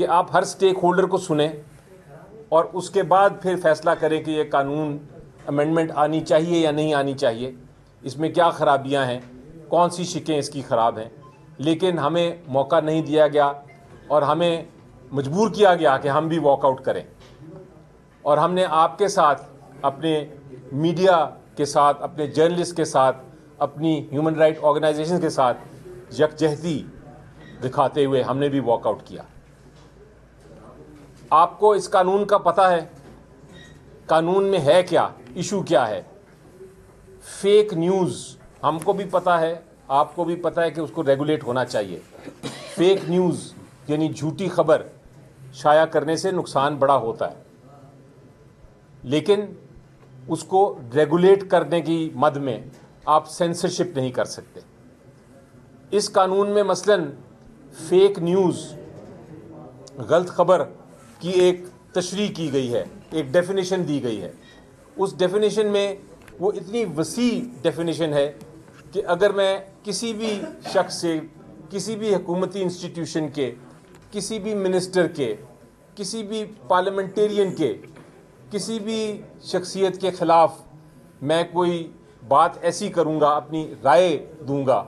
कि आप हर stake holder को सुने और उसके बाद फिर फैसला करें कि ये कानून अमेंडमेंट आनी चाहिए या नहीं आनी चाहिए, इसमें क्या ख़राबियाँ हैं, कौन सी शिकें इसकी ख़राब हैं। लेकिन हमें मौका नहीं दिया गया और हमें मजबूर किया गया कि हम भी वॉकआउट करें। और हमने आपके साथ, अपने मीडिया के साथ, अपने जर्नलिस्ट के साथ, अपनी ह्यूमन राइट ऑर्गेनाइजेशन के साथ यकजहती दिखाते हुए हमने भी वॉकआउट किया। आपको इस कानून का पता है, कानून में है क्या, इशू क्या है। फेक न्यूज़ हमको भी पता है, आपको भी पता है कि उसको रेगुलेट होना चाहिए। फेक न्यूज़ यानी झूठी खबर शाया करने से नुकसान बड़ा होता है, लेकिन उसको रेगुलेट करने की मद में आप सेंसरशिप नहीं कर सकते। इस कानून में मसलन फेक न्यूज़, गलत खबर की एक तशरीह की गई है, एक डेफिनेशन दी गई है। उस डेफिनेशन में वो इतनी वसी डेफिनेशन है कि अगर मैं किसी भी शख्स से, किसी भी हुकूमती इंस्टीट्यूशन के, किसी भी मिनिस्टर के, किसी भी पार्लियामेंटेरियन के, किसी भी शख्सियत के ख़िलाफ़ मैं कोई बात ऐसी करूँगा, अपनी राय दूँगा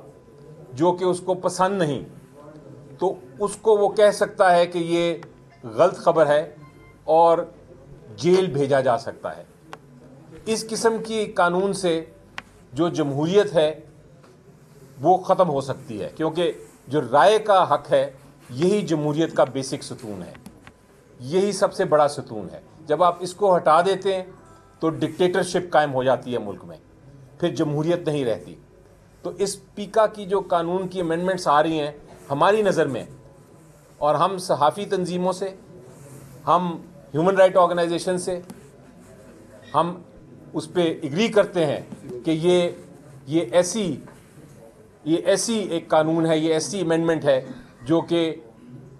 जो कि उसको पसंद नहीं, तो उसको वो कह सकता है कि ये गलत ख़बर है और जेल भेजा जा सकता है। इस किस्म की कानून से जो जमहूरियत है वो ख़त्म हो सकती है, क्योंकि जो राय का हक़ है यही जमहूरियत का बेसिक सतून है, यही सबसे बड़ा सतून है। जब आप इसको हटा देते हैं तो डिक्टेटरशिप कायम हो जाती है मुल्क में, फिर जमहूरियत नहीं रहती। तो इस पीका की जो कानून की अमेंडमेंट्स आ रही हैं हमारी नज़र में, और हम सहाफ़ी तंजीमों से, हम ह्यूमन राइट ऑर्गेनाइजेशन से, हम उस पर एग्री करते हैं कि ये ऐसी एक कानून है, ये ऐसी अमेंडमेंट है जो कि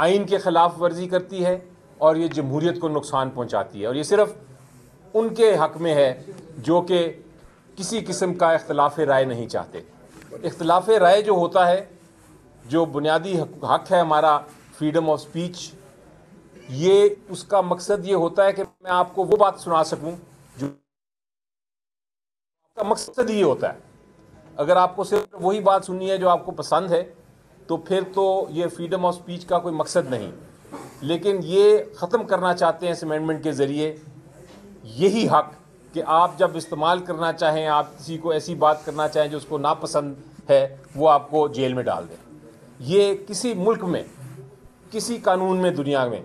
आइन के ख़िलाफ़ वर्जी करती है और ये जमहूरियत को नुकसान पहुंचाती है। और ये सिर्फ़ उनके हक़ में है जो कि किसी किस्म का इख्तिलाफ़ राय नहीं चाहते। इख्तिलाफ़ राय जो होता है, जो बुनियादी हक़ है हमारा, फ्रीडम ऑफ स्पीच, ये उसका मकसद ये होता है कि मैं आपको वो बात सुना सकूं जो का मकसद ये होता है। अगर आपको सिर्फ वही बात सुननी है जो आपको पसंद है, तो फिर तो ये फ्रीडम ऑफ स्पीच का कोई मकसद नहीं। लेकिन ये ख़त्म करना चाहते हैं इस अमेंडमेंट के ज़रिए यही हक़ कि आप जब इस्तेमाल करना चाहें, आप किसी को ऐसी बात करना चाहें जो उसको नापसंद है, वो आपको जेल में डाल दें। ये किसी मुल्क में, किसी कानून में दुनिया में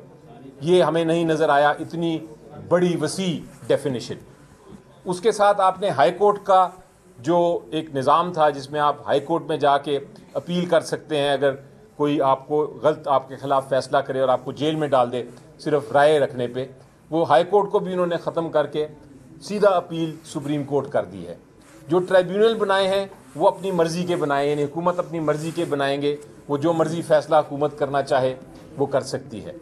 ये हमें नहीं नज़र आया, इतनी बड़ी वसी डेफिनेशन। उसके साथ आपने हाई कोर्ट का जो एक निज़ाम था जिसमें आप हाई कोर्ट में जाके अपील कर सकते हैं अगर कोई आपको गलत आपके ख़िलाफ़ फ़ैसला करे और आपको जेल में डाल दे सिर्फ राय रखने पे, वो हाई कोर्ट को भी उन्होंने ख़त्म करके सीधा अपील सुप्रीम कोर्ट कर दी है। जो ट्राइब्यूनल बनाए हैं वो अपनी मर्ज़ी के बनाए, यानी हुकूमत अपनी मर्ज़ी के बनाएंगे, वो जो मर्ज़ी फ़ैसला हुकूमत करना चाहे वो कर सकती है।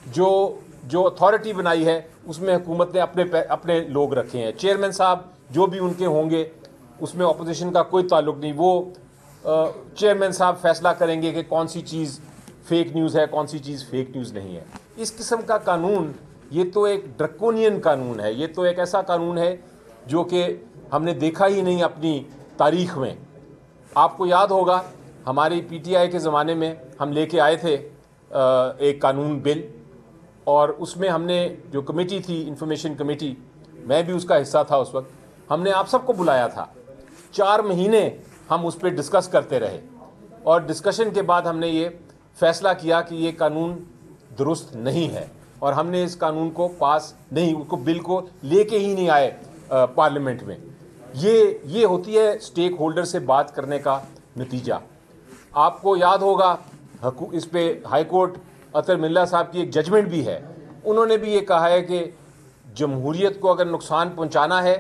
जो अथॉरिटी बनाई है उसमें हुकूमत ने अपने लोग रखे हैं, चेयरमैन साहब जो भी उनके होंगे उसमें अपोजिशन का कोई ताल्लुक़ नहीं। वो चेयरमैन साहब फैसला करेंगे कि कौन सी चीज़ फ़ेक न्यूज़ है, कौन सी चीज़ फ़ेक न्यूज़ नहीं है। इस किस्म का कानून ये तो एक ड्रकोनियन कानून है, ये तो एक ऐसा कानून है जो कि हमने देखा ही नहीं अपनी तारीख़ में। आपको याद होगा हमारी PTI के ज़माने में हम लेके आए थे एक कानून बिल, और उसमें हमने जो कमेटी थी, इंफॉर्मेशन कमेटी, मैं भी उसका हिस्सा था उस वक्त, हमने आप सबको बुलाया था। 4 महीने हम उस पर डिस्कस करते रहे और डिस्कशन के बाद हमने ये फ़ैसला किया कि ये कानून दुरुस्त नहीं है और हमने इस कानून को पास नहीं, उसको बिल को लेके ही नहीं आए पार्लियामेंट में। ये होती है स्टेक होल्डर से बात करने का नतीजा। आपको याद होगा इस पे हाई कोर्ट अतर मिल्ला साहब की एक जजमेंट भी है, उन्होंने भी ये कहा है कि जमहूरियत को अगर नुकसान पहुंचाना है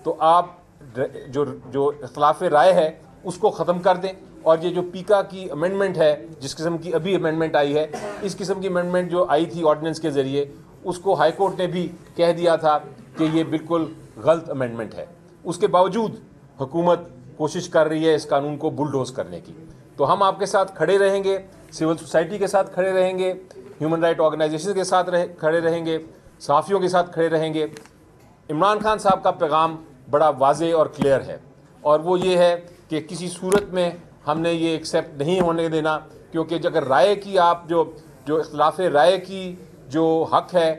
तो आप जो इख्तिलाफ़ राय है उसको ख़त्म कर दें। और ये जो पीका की अमेंडमेंट है, जिस किस्म की अभी अमेंडमेंट आई है, इस किस्म की अमेंडमेंट जो आई थी ऑर्डिनेंस के ज़रिए, उसको हाई कोर्ट ने भी कह दिया था कि ये बिल्कुल गलत अमेंडमेंट है। उसके बावजूद हुकूमत कोशिश कर रही है इस कानून को बुलडोज़ करने की। तो हम आपके साथ खड़े रहेंगे, सिविल सोसाइटी के साथ खड़े रहेंगे, ह्यूमन राइट ऑर्गेनाइजेशन के साथ खड़े रहेंगे, सहाफ़ियों के साथ खड़े रहेंगे। इमरान खान साहब का पैगाम बड़ा वाज़े और क्लियर है, और वो ये है कि किसी सूरत में हमने ये एक्सेप्ट नहीं होने देना, क्योंकि अगर राय की आप जो इख्तिलाफ़ राय की जो हक़ है,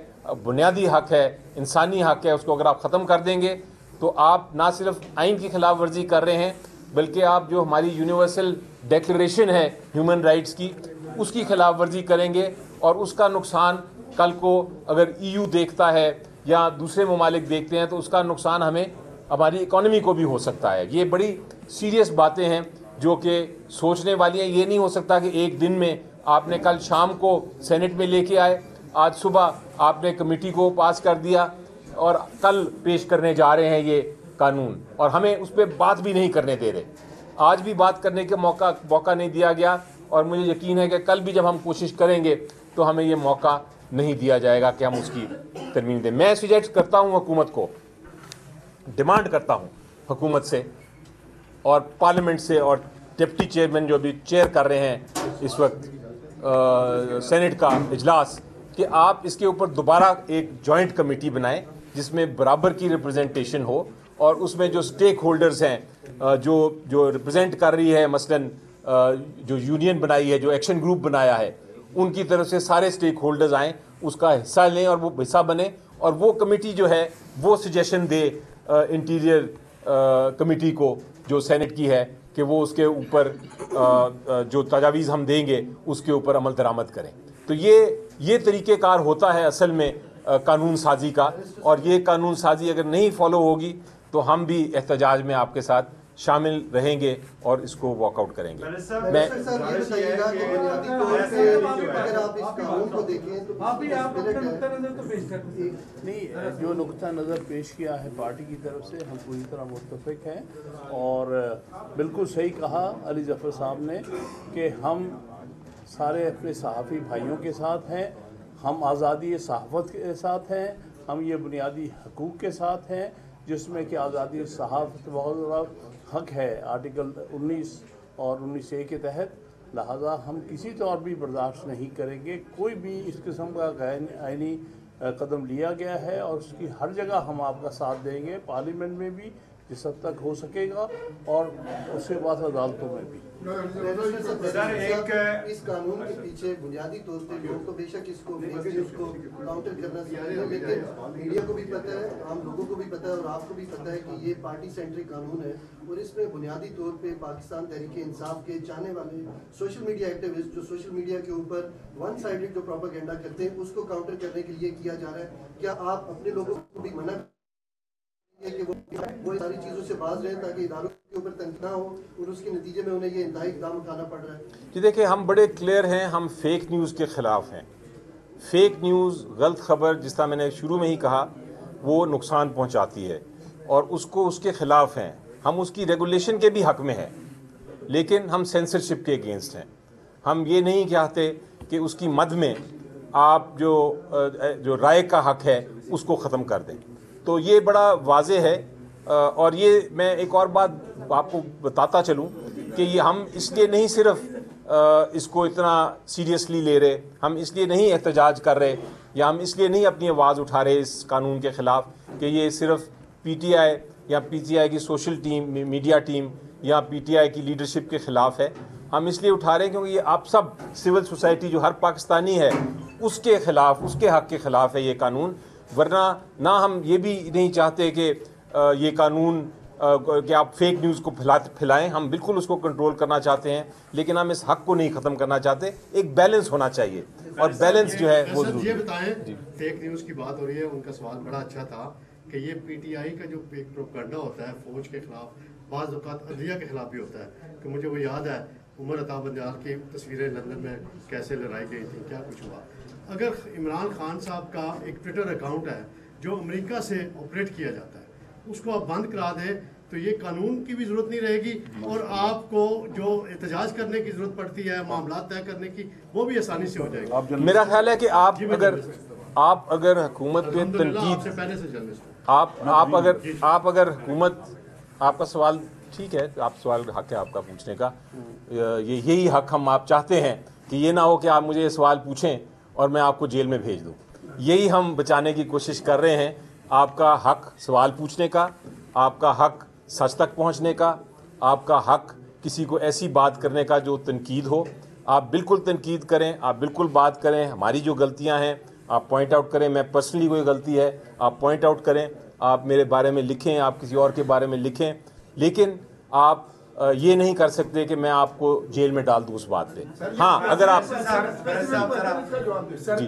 बुनियादी हक़ है, इंसानी हक़ है, उसको अगर आप ख़त्म कर देंगे तो आप ना सिर्फ आइन की खिलाफ वर्जी कर रहे हैं, बल्कि आप जो हमारी यूनिवर्सल डिक्लेरेशन है ह्यूमन राइट्स की, उसकी खिलाफ वर्जी करेंगे। और उसका नुकसान कल को अगर EU देखता है या दूसरे ममालिक देखते हैं तो उसका नुकसान हमारी इकॉनमी को भी हो सकता है। ये बड़ी सीरियस बातें हैं जो कि सोचने वाली हैं। ये नहीं हो सकता कि एक दिन में आपने कल शाम को सेनेट में लेके आए, आज सुबह आपने कमेटी को पास कर दिया और कल पेश करने जा रहे हैं ये कानून, और हमें उस पर बात भी नहीं करने दे रहे। आज भी बात करने का मौका नहीं दिया गया, और मुझे यकीन है कि कल भी जब हम कोशिश करेंगे तो हमें ये मौका नहीं दिया जाएगा कि हम उसकी तरमीम दें। मैं सजेस्ट करता हूँ हुकूमत को, डिमांड करता हूँ हुकूमत से और पार्लियामेंट से और डिप्टी चेयरमैन जो भी चेयर कर रहे हैं इस वक्त सेनेट का इजलास, कि आप इसके ऊपर दोबारा एक जॉइंट कमेटी बनाएं जिसमें बराबर की रिप्रेजेंटेशन हो, और उसमें जो स्टेक होल्डर्स हैं जो रिप्रेजेंट कर रही है, मसलन जो यूनियन बनाई है, जो एक्शन ग्रुप बनाया है, उनकी तरफ से सारे स्टेक होल्डर्स आएँ, उसका हिस्सा लें और वो हिस्सा बने, और वो कमेटी जो है वो सजेशन दे इंटीरियर कमेटी को जो सेनेट की है कि वो उसके ऊपर जो तजावीज़ हम देंगे उसके ऊपर अमल दरामद करें। तो ये तरीक़ेकार होता है असल में कानून साजी का, और ये कानून साजी अगर नहीं फॉलो होगी तो हम भी एहतजाज में आपके साथ शामिल रहेंगे और इसको वॉकआउट करेंगे। मैं नहीं, जो नुक्ता नज़र पेश किया है पार्टी की तरफ से हम पूरी तरह मुत्तफ़िक हैं, और बिल्कुल सही कहा अली ज़फ़र साहब ने कि हम सारे अपने सहाफ़ी भाइयों के साथ हैं, हम आज़ादी सहाफ़त के साथ हैं, हम ये बुनियादी हकूक़ के साथ हैं जिसमें कि आज़ादी सहाफ़त बहुत बड़ा हक है आर्टिकल 19 और 19A के तहत। लिहाजा हम किसी तौर भी बर्दाश्त नहीं करेंगे कोई भी इस किस्म का गैर आइनी कदम लिया गया है, और उसकी हर जगह हम आपका साथ देंगे, पार्लियामेंट में भी जिस हद तक हो सकेगा और उसके बाद अदालतों में भी। इस कानून के पीछे बुनियादी तौर पे लोग तो बेशक इसको काउंटर करना चाहिए, लेकिन मीडिया को भी पता है, आम लोगों को भी पता है और आपको भी पता है कि ये पार्टी सेंट्रिक कानून है, और इसमें बुनियादी तौर पे पाकिस्तान तहरीक इंसाफ के चाहने वाले सोशल मीडिया एक्टिविस्ट जो सोशल मीडिया के ऊपर वन साइडेड जो प्रोपेगेंडा करते हैं उसको काउंटर करने के लिए किया जा रहा है। क्या आप अपने लोगों को भी मना कि वो सारी चीज़ों से बाज रहे ताकि इदारों के ऊपर तनकीद ना हो और उसके नतीजे में उन्हें ये इंतहाई इक़दाम उठाना पड़ रहा है? जी देखिए, हम बड़े क्लियर हैं, हम फेक न्यूज़ के ख़िलाफ़ हैं। फेक न्यूज़, गलत खबर, जिस तरह मैंने शुरू में ही कहा, वो नुकसान पहुंचाती है और उसको उसके ख़िलाफ़ हैं। हम उसकी रेगुलेशन के भी हक़ में हैं, लेकिन हम सेंसरशिप के अगेंस्ट हैं। हम ये नहीं चाहते कि उसकी मद में आप जो राय का हक़ है उसको ख़त्म कर दें। तो ये बड़ा वाज़े है, और ये मैं एक और बात आपको बताता चलूँ कि ये हम इसलिए नहीं सिर्फ इसको इतना सीरियसली ले रहे, हम इसलिए नहीं एहतजाज कर रहे, या हम इसलिए नहीं अपनी आवाज़ उठा रहे इस कानून के ख़िलाफ़ कि ये सिर्फ PTI या PTI की सोशल टीम, मीडिया टीम या PTI की लीडरशिप के ख़िलाफ़ है। हम इसलिए उठा रहे हैं क्योंकि ये आप सब सिविल सोसाइटी जो हर पाकिस्तानी है उसके ख़िलाफ़, उसके हक़ के ख़िलाफ़ है ये कानून। वरना ना हम ये भी नहीं चाहते कि ये कानून कि आप फेक न्यूज़ को फैलाएं, हम बिल्कुल उसको कंट्रोल करना चाहते हैं, लेकिन हम इस हक़ को नहीं ख़त्म करना चाहते। एक बैलेंस होना चाहिए, और बैलेंस जो है वो ज़रूरी है। ये बताएं, फेक न्यूज़ की बात हो रही है, उनका सवाल बड़ा अच्छा था कि ये PTI का जो एक प्रोपेगेंडा होता है फ़ौज के ख़िलाफ़, बाज़ औक़ात अदलिया के ख़िलाफ़ भी होता है। कि मुझे वो याद है उमर अता बंदियाल की तस्वीरें लंदन में कैसे लड़ाई गई थी, क्या कुछ हुआ। अगर इमरान खान साहब का एक ट्विटर अकाउंट है जो अमेरिका से ऑपरेट किया जाता है, उसको आप बंद करा दें तो ये कानून की भी ज़रूरत नहीं रहेगी, और आपको जो एहतजाज करने की ज़रूरत पड़ती है, मामला तय करने की, वो भी आसानी से हो जाएगी। मेरा ख्याल है कि आप अगर हुकूमत पे तनकीद, पहले से जर्नलिस्ट आप अगर हुकूमत, आपका सवाल ठीक है, आप सवाल हक़ है आपका पूछने का, यही हक़ हम आप चाहते हैं कि ये ना हो कि आप मुझे ये सवाल पूछें और मैं आपको जेल में भेज दूं। यही हम बचाने की कोशिश कर रहे हैं। आपका हक सवाल पूछने का, आपका हक सच तक पहुंचने का, आपका हक किसी को ऐसी बात करने का जो तनकीद हो। आप बिल्कुल तनकीद करें, आप बिल्कुल बात करें। हमारी जो गलतियां हैं आप पॉइंट आउट करें। मैं पर्सनली कोई गलती है आप पॉइंट आउट करें, आप मेरे बारे में लिखें, आप किसी और के बारे में लिखें, लेकिन आप ये नहीं कर सकते कि मैं आपको जेल में डाल दूं उस बात पे। हाँ, अगर आप जी